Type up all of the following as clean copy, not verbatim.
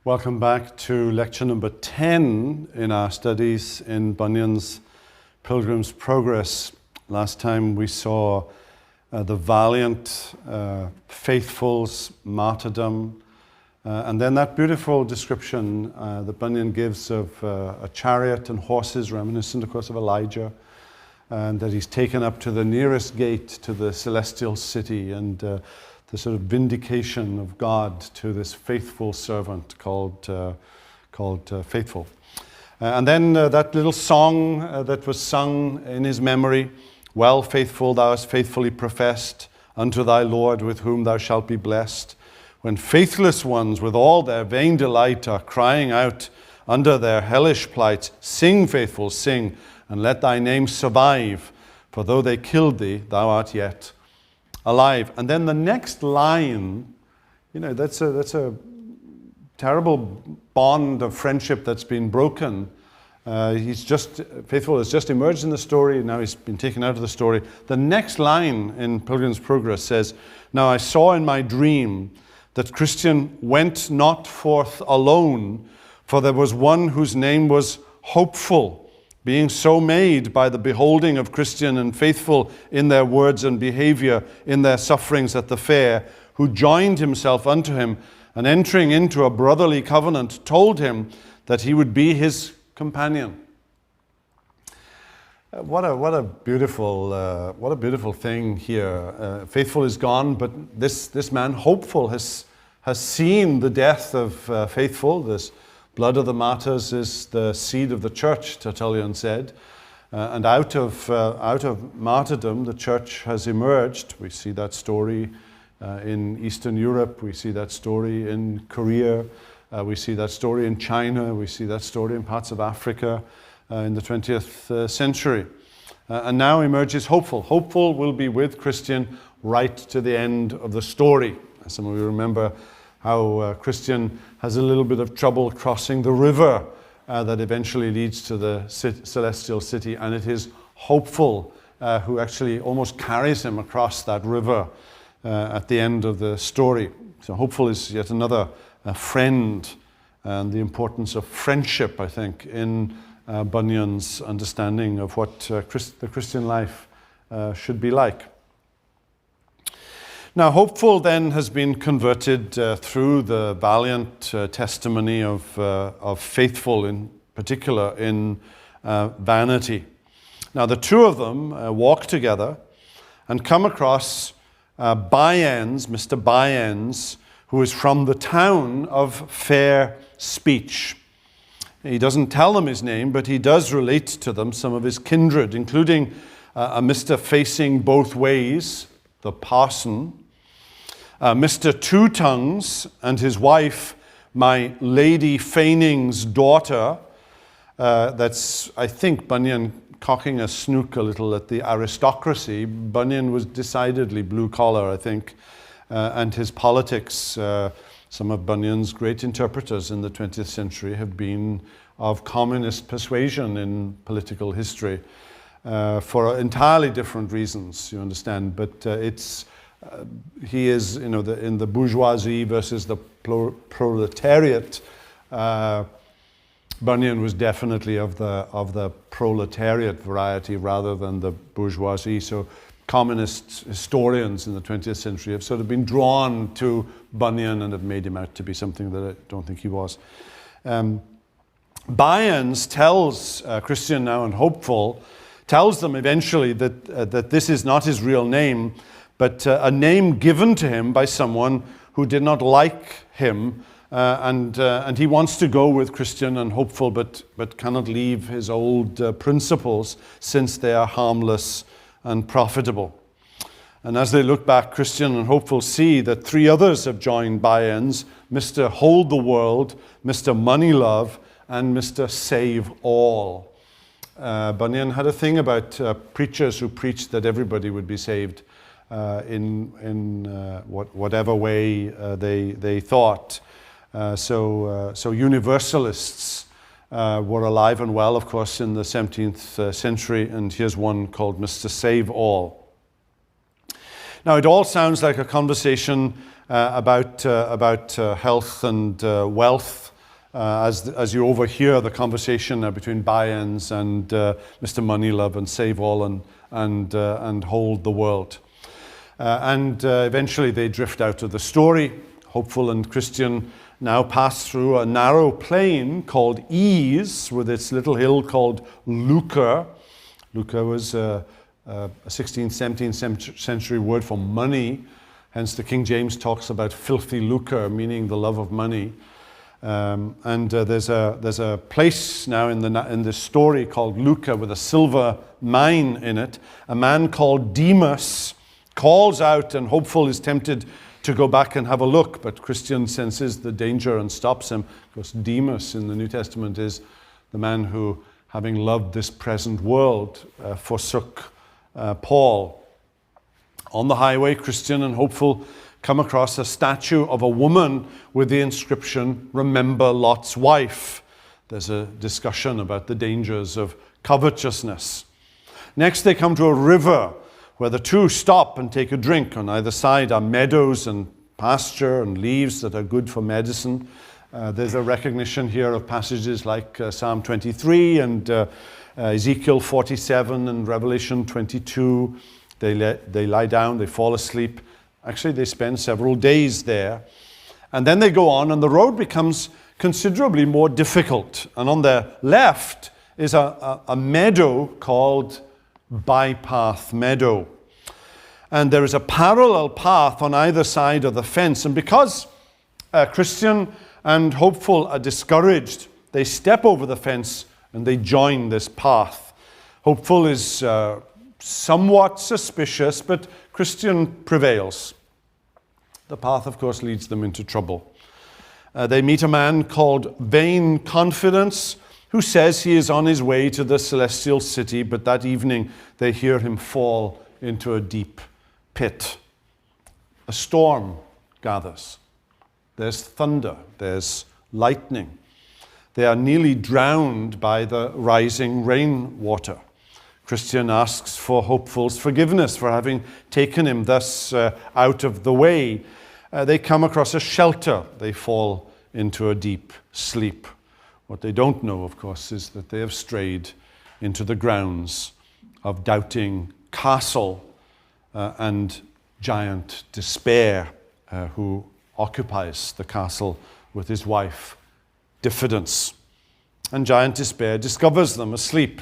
Welcome back to lecture number 10 in our studies in Bunyan's Pilgrim's Progress. Last time we saw the valiant, faithful's martyrdom, and then that beautiful description that Bunyan gives of a chariot and horses, reminiscent, of course, of Elijah, and that he's taken up to the nearest gate to the celestial city, and the sort of vindication of God to this faithful servant called Faithful. And then that little song that was sung in his memory, "Well, faithful, thou hast faithfully professed unto thy Lord, with whom thou shalt be blessed. When faithless ones with all their vain delight are crying out under their hellish plight, sing, faithful, sing, and let thy name survive, for though they killed thee, thou art yet alive." And then the next line, that's a terrible bond of friendship that's been broken. Faithful has just emerged in the story, now he's been taken out of the story. The next line in Pilgrim's Progress says, "Now I saw in my dream that Christian went not forth alone, for there was one whose name was Hopeful, being so made by the beholding of Christian and Faithful in their words and behavior, in their sufferings at the fair, who joined himself unto him, and entering into a brotherly covenant, told him that he would be his companion." What a beautiful thing here. Faithful is gone, but this man, Hopeful, has seen the death of Faithful. This blood of the martyrs is the seed of the church, Tertullian said. And out of martyrdom, the church has emerged. We see that story in Eastern Europe. We see that story in Korea. We see that story in China. We see that story in parts of Africa in the 20th century. And now emerges Hopeful. Hopeful will be with Christian right to the end of the story. Some of you remember how Christian has a little bit of trouble crossing the river that eventually leads to the celestial city, and it is Hopeful who actually almost carries him across that river at the end of the story. So Hopeful is yet another friend, and the importance of friendship, I think, in Bunyan's understanding of what the Christian life should be like. Now, Hopeful then has been converted through the valiant testimony of Faithful, in particular in vanity. Now, the two of them walk together and come across Byans, Mr. Byans, who is from the town of Fair Speech. He doesn't tell them his name, but he does relate to them some of his kindred, including a Mr. Facing Both Ways, the parson, Mr. Two Tongues and his wife, my Lady Faining's daughter. That's, I think, Bunyan cocking a snook a little at the aristocracy. Bunyan was decidedly blue-collar, I think, and his politics, some of Bunyan's great interpreters in the 20th century have been of communist persuasion in political history for entirely different reasons, you understand, but he is, in the bourgeoisie versus the proletariat. Bunyan was definitely of the proletariat variety rather than the bourgeoisie. So communist historians in the 20th century have sort of been drawn to Bunyan and have made him out to be something that I don't think he was. Byans tells Christian now and Hopeful, tells them eventually that this is not his real name, but a name given to him by someone who did not like him, and he wants to go with Christian and Hopeful, but cannot leave his old principles, since they are harmless and profitable. And as they look back, Christian and Hopeful see that three others have joined Byans: Mr. Hold the World, Mr. Money Love, and Mr. Save All. Bunyan had a thing about preachers who preached that everybody would be saved in whatever way they thought. So Universalists were alive and well, of course, in the 17th century, and here's one called Mr. Save All. Now, it all sounds like a conversation about health and wealth as you overhear the conversation between Byens and Mr. Moneylove and Save All and Hold the World. And eventually they drift out of the story. Hopeful and Christian now pass through a narrow plain called Ease, with its little hill called Lucre. Lucre was a 16th, 17th century word for money. Hence the King James talks about filthy lucre, meaning the love of money. There's a place now in this story called Lucre with a silver mine in it. A man called Demas calls out, and Hopeful is tempted to go back and have a look, but Christian senses the danger and stops him. Of course, Demas in the New Testament is the man who, having loved this present world, forsook Paul. On the highway, Christian and Hopeful come across a statue of a woman with the inscription, "Remember Lot's wife." There's a discussion about the dangers of covetousness. Next, they come to a river where the two stop and take a drink. On either side are meadows and pasture and leaves that are good for medicine. There's a recognition here of passages like Psalm 23 and Ezekiel 47 and Revelation 22. They lie down, they fall asleep. Actually, they spend several days there. And then they go on, and the road becomes considerably more difficult. And on their left is a meadow called Bypath Meadow. And there is a parallel path on either side of the fence. And because Christian and Hopeful are discouraged, they step over the fence and they join this path. Hopeful is somewhat suspicious, but Christian prevails. The path, of course, leads them into trouble. They meet a man called Vain Confidence, who says he is on his way to the celestial city, but that evening they hear him fall into a deep pit. A storm gathers. There's thunder, there's lightning. They are nearly drowned by the rising rainwater. Christian asks for Hopeful's forgiveness for having taken him thus out of the way. They come across a shelter. They fall into a deep sleep. What they don't know, of course, is that they have strayed into the grounds of Doubting Castle and Giant Despair, who occupies the castle with his wife, Diffidence. And Giant Despair discovers them asleep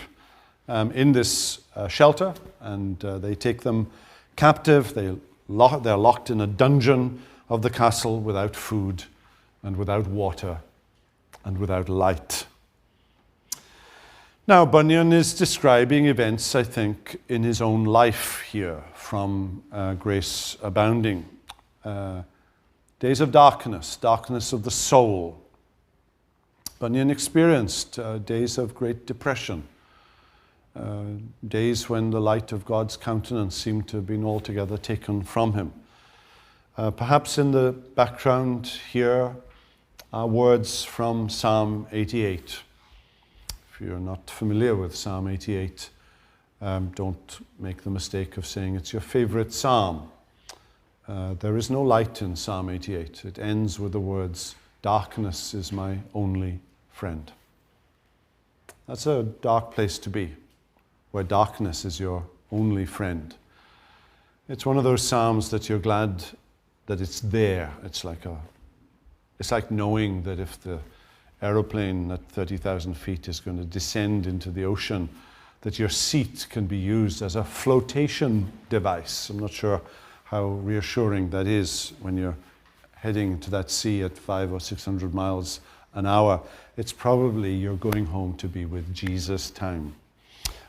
in this shelter, and they take them captive. They're locked in a dungeon of the castle without food and without water and without light. Now, Bunyan is describing events, I think, in his own life here from Grace Abounding. Days of darkness, darkness of the soul. Bunyan experienced days of great depression, days when the light of God's countenance seemed to have been altogether taken from him. Perhaps in the background here are words from Psalm 88. If you're not familiar with Psalm 88, don't make the mistake of saying it's your favorite psalm. There is no light in Psalm 88. It ends with the words, "Darkness is my only friend." That's a dark place to be, where darkness is your only friend. It's one of those psalms that you're glad that it's there. It's like knowing that if the aeroplane at 30,000 feet is going to descend into the ocean, that your seat can be used as a flotation device. I'm not sure how reassuring that is when you're heading to that sea at 500 or 600 miles an hour. It's probably you're going home to be with Jesus time.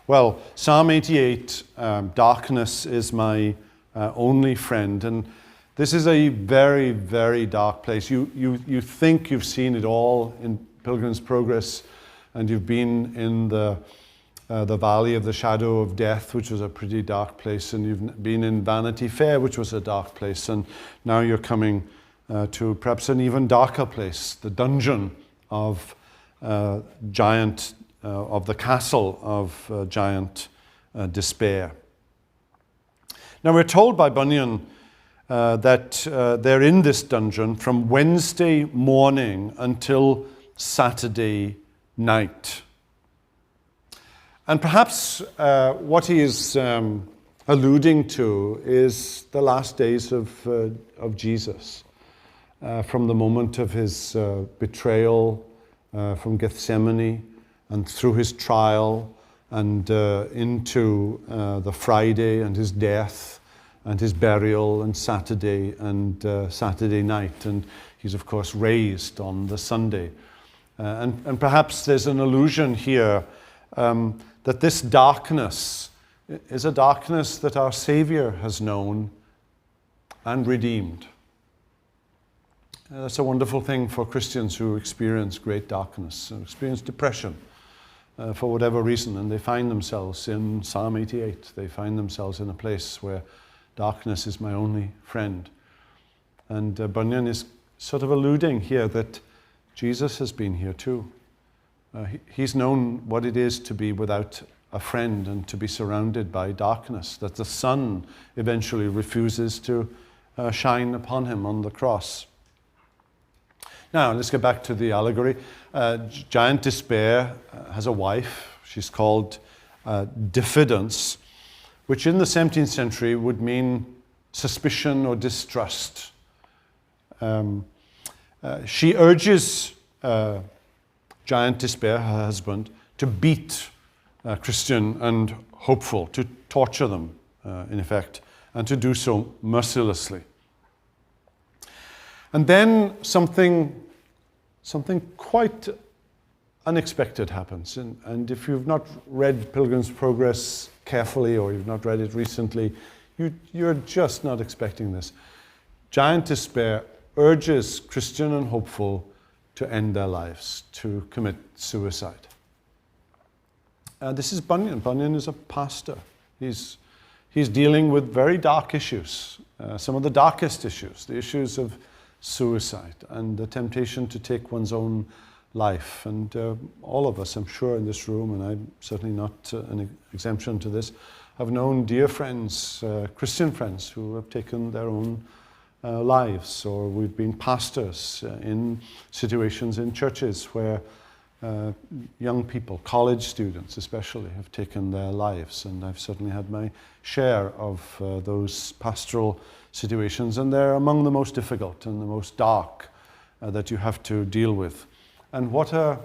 Well, Psalm 88, darkness is my only friend. And this is a very, very dark place. You think you've seen it all in Pilgrim's Progress, and you've been in the Valley of the Shadow of Death, which was a pretty dark place, and you've been in Vanity Fair, which was a dark place, and now you're coming to perhaps an even darker place, the dungeon of the castle of Giant Despair. Now we're told by Bunyan that they're in this dungeon from Wednesday morning until Saturday night. And perhaps what he is alluding to is the last days of Jesus, from the moment of his betrayal from Gethsemane and through his trial and into the Friday and his death and his burial and Saturday night. And he's, of course, raised on the Sunday. And perhaps there's an allusion here that this darkness is a darkness that our Savior has known and redeemed. That's a wonderful thing for Christians who experience great darkness, who experience depression for whatever reason, and they find themselves in Psalm 88. They find themselves in a place where darkness is my only friend. And Bunyan is sort of alluding here that Jesus has been here too. He's known what it is to be without a friend and to be surrounded by darkness, that the sun eventually refuses to shine upon him on the cross. Now, let's get back to the allegory. Giant Despair has a wife. She's called Diffidence, which in the 17th century would mean suspicion or distrust. She urges Giant Despair, her husband, to beat Christian and Hopeful, to torture them, in effect, and to do so mercilessly. And then something quite unexpected happens. And if you've not read Pilgrim's Progress carefully, or you've not read it recently, you're just not expecting this. Giant Despair urges Christian and Hopeful to end their lives, to commit suicide. This is Bunyan. Bunyan is a pastor. He's dealing with very dark issues, some of the darkest issues, the issues of suicide and the temptation to take one's own life. And all of us, I'm sure, in this room, and I'm certainly not an exemption to this, have known dear friends, Christian friends, who have taken their own lives, or we've been pastors in situations in churches where young people, college students especially, have taken their lives. And I've certainly had my share of those pastoral situations, and they're among the most difficult and the most dark that you have to deal with. And what a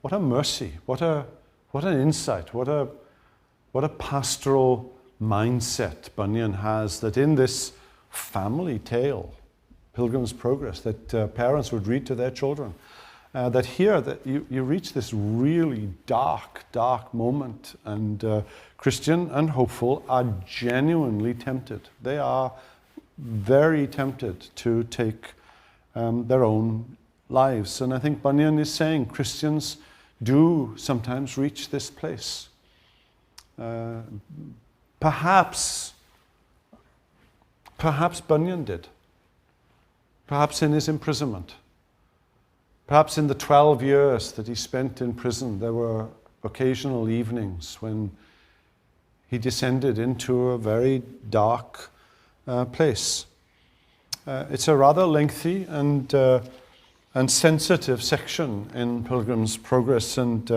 mercy, what an insight, what a pastoral mindset Bunyan has, that in this family tale, Pilgrim's Progress, that parents would read to their children, that here that you reach this really dark moment, and Christian and Hopeful are genuinely tempted. They are very tempted to take their own lives. And I think Bunyan is saying Christians do sometimes reach this place. Perhaps Bunyan did. Perhaps in his imprisonment. Perhaps in the 12 years that he spent in prison, there were occasional evenings when he descended into a very dark place. It's a rather lengthy and sensitive section in Pilgrim's Progress, and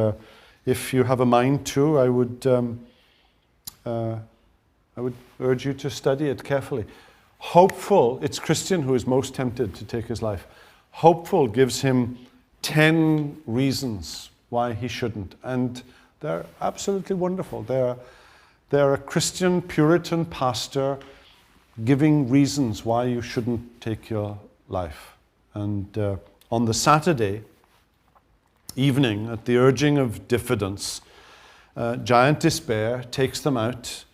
if you have a mind to, I would urge you to study it carefully. Hopeful, it's Christian who is most tempted to take his life. Hopeful gives him 10 reasons why he shouldn't, and they're absolutely wonderful. They're a Christian Puritan pastor giving reasons why you shouldn't take your life. And on the Saturday evening, at the urging of Diffidence, Giant Despair takes them out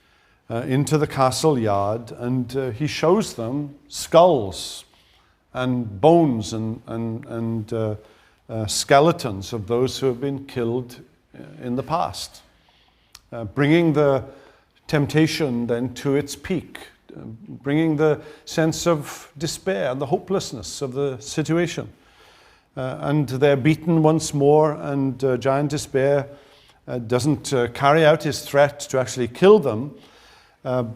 into the castle yard, and he shows them skulls and bones and skeletons of those who have been killed in the past, bringing the temptation then to its peak, bringing the sense of despair and the hopelessness of the situation. And they're beaten once more, and Giant Despair doesn't carry out his threat to actually kill them,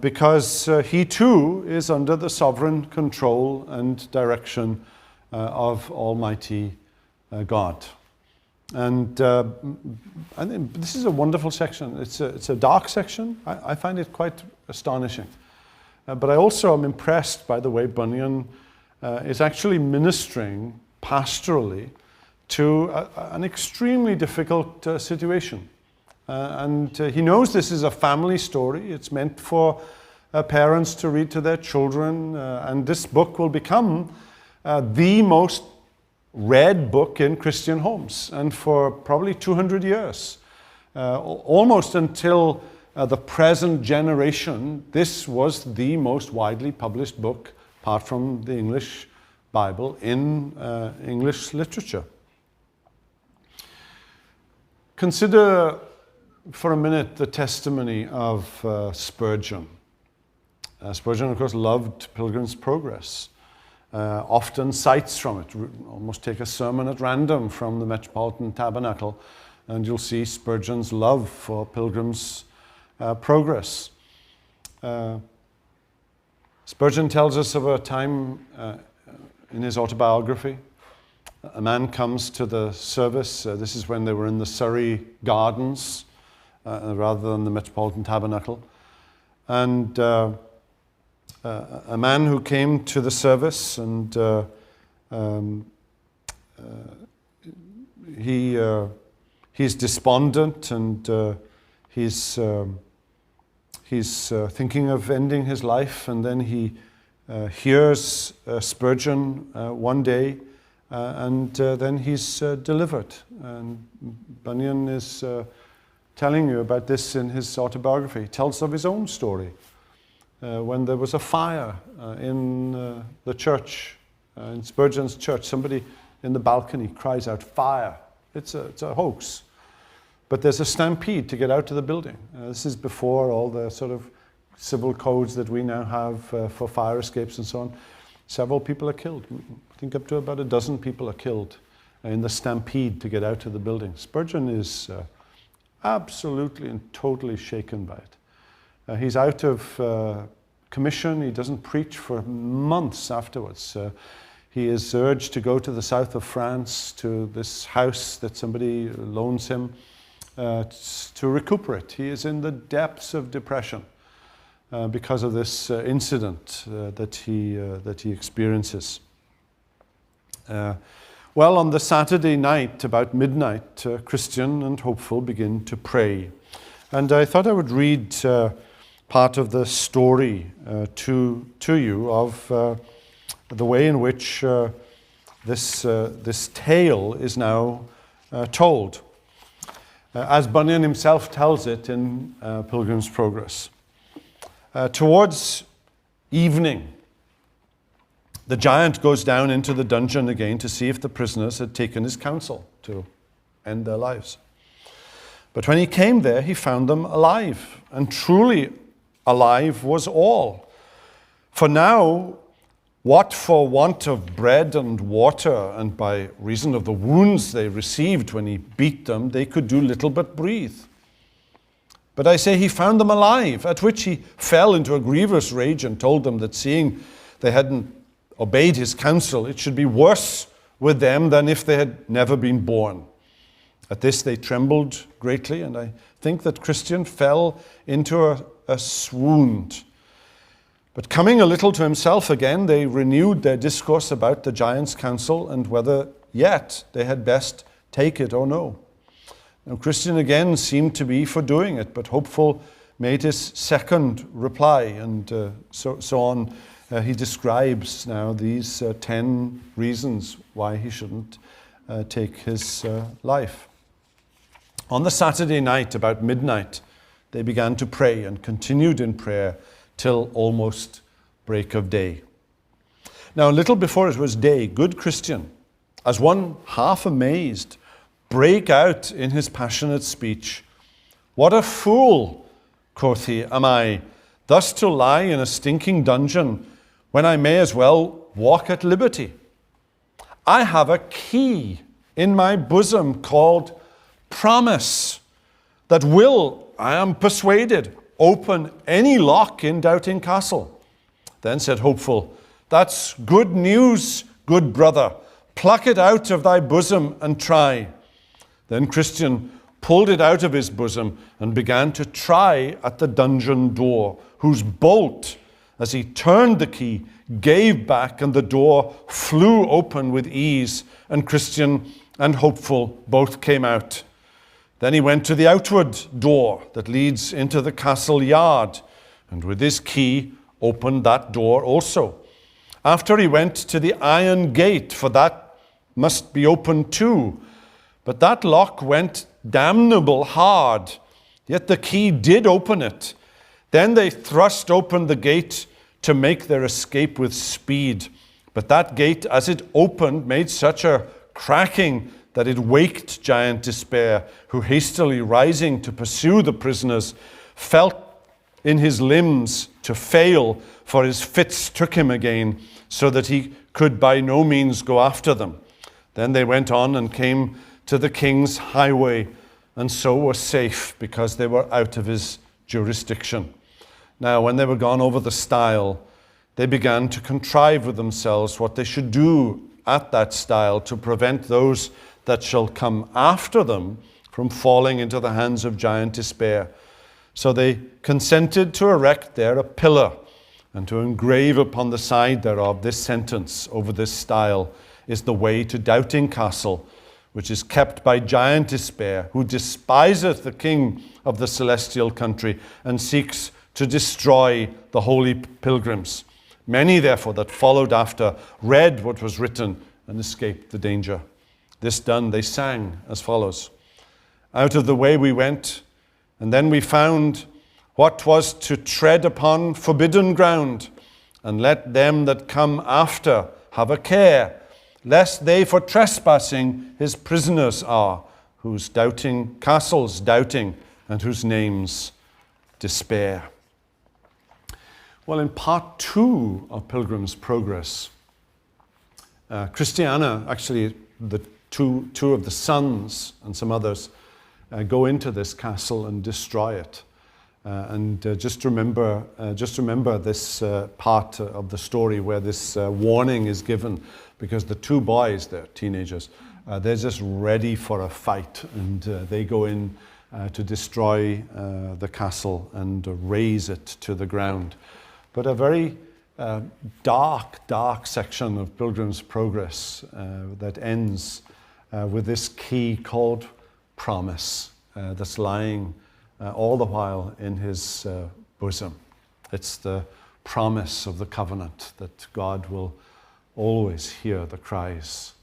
because he too is under the sovereign control and direction of Almighty God. And I think this is a wonderful section. It's a dark section. I find it quite astonishing. But I also am impressed by the way Bunyan is actually ministering pastorally to an extremely difficult situation. And he knows this is a family story. It's meant for parents to read to their children. And this book will become the most read book in Christian homes, and for probably 200 years. Almost until the present generation, this was the most widely published book, apart from the English Bible, in English literature. Consider for a minute the testimony of Spurgeon. Spurgeon, of course, loved Pilgrim's Progress. Often cites from it, almost take a sermon at random from the Metropolitan Tabernacle, and you'll see Spurgeon's love for Pilgrim's Progress. Spurgeon tells us of a time in his autobiography. A man comes to the service. This is when they were in the Surrey Gardens rather than the Metropolitan Tabernacle. And a man who came to the service, and he's despondent, and he's thinking of ending his life, and then he hears Spurgeon one day, and then he's delivered. And Bunyan is telling you about this in his autobiography. He tells of his own story. When there was a fire in the church, in Spurgeon's church, somebody in the balcony cries out, "Fire!" It's a hoax. But there's a stampede to get out of the building. This is before all the sort of civil codes that we now have for fire escapes and so on. Several people are killed. I think up to about a dozen people are killed in the stampede to get out of the building. Spurgeon is absolutely and totally shaken by it. He's out of commission. He doesn't preach for months afterwards. He is urged to go to the south of France to this house that somebody loans him to recuperate. He is in the depths of depression because of this incident that he experiences. Well, on the Saturday night, about midnight, Christian and Hopeful begin to pray. And I thought I would read part of the story to you of the way in which this tale is now told, as Bunyan himself tells it in Pilgrim's Progress. Towards evening, the giant goes down into the dungeon again to see if the prisoners had taken his counsel to end their lives. But when he came there, he found them alive, and truly alive was all. For now, what for want of bread and water, and by reason of the wounds they received when he beat them, they could do little but breathe. But I say he found them alive, at which he fell into a grievous rage and told them that seeing they hadn't obeyed his counsel, it should be worse with them than if they had never been born. At this they trembled greatly, and I think that Christian fell into a swoon. But coming a little to himself again, they renewed their discourse about the giant's counsel, and whether yet they had best take it or no. Now Christian again seemed to be for doing it, but Hopeful made his second reply, and so on. He describes now these 10 reasons why he shouldn't take his life. On the Saturday night, about midnight, they began to pray and continued in prayer till almost break of day. Now, a little before it was day, good Christian, as one half amazed, brake out in his passionate speech. "What a fool," quoth he, "am I, thus to lie in a stinking dungeon, when I may as well walk at liberty? I have a key in my bosom called promise, that will, I am persuaded, open any lock in Doubting Castle." Then said Hopeful, "That's good news, good brother, pluck it out of thy bosom and try. Then Christian pulled it out of his bosom and began to try at the dungeon door, whose bolt, as he turned the key, gave back, and the door flew open with ease, and Christian and Hopeful both came out. Then he went to the outward door that leads into the castle yard, and with his key opened that door also. After he went to the iron gate, for that must be opened too. But that lock went damnable hard, yet the key did open it. Then they thrust open the gate to make their escape with speed. But that gate, as it opened, made such a cracking that it waked Giant Despair, who hastily rising to pursue the prisoners, felt in his limbs to fail, for his fits took him again, so that he could by no means go after them. Then they went on and came to the king's highway, and so were safe, because they were out of his jurisdiction. Now, when they were gone over the stile, they began to contrive with themselves what they should do at that stile to prevent those that shall come after them from falling into the hands of Giant Despair. So they consented to erect there a pillar, and to engrave upon the side thereof this sentence: over this stile is the way to Doubting Castle, which is kept by Giant Despair, who despiseth the king of the celestial country, and seeks to destroy the holy pilgrims. Many, therefore, that followed after read what was written and escaped the danger. This done, they sang as follows: Out of the way we went, and then we found what was to tread upon forbidden ground. And let them that come after have a care, lest they for trespassing his prisoners are, whose doubting castles doubting, and whose names despair. Well, in part 2 of Pilgrim's Progress, Christiana, actually the two of the sons and some others, go into this castle and destroy it. Just remember this part of the story where this warning is given, because the two boys, they're teenagers, they're just ready for a fight, and they go in to destroy the castle and raze it to the ground. But a very dark section of Pilgrim's Progress that ends with this key called promise that's lying all the while in his bosom. It's the promise of the covenant that God will always hear the cries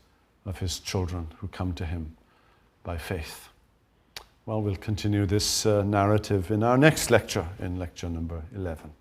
of his children who come to him by faith. Well, we'll continue this narrative in our next lecture, in lecture number 11.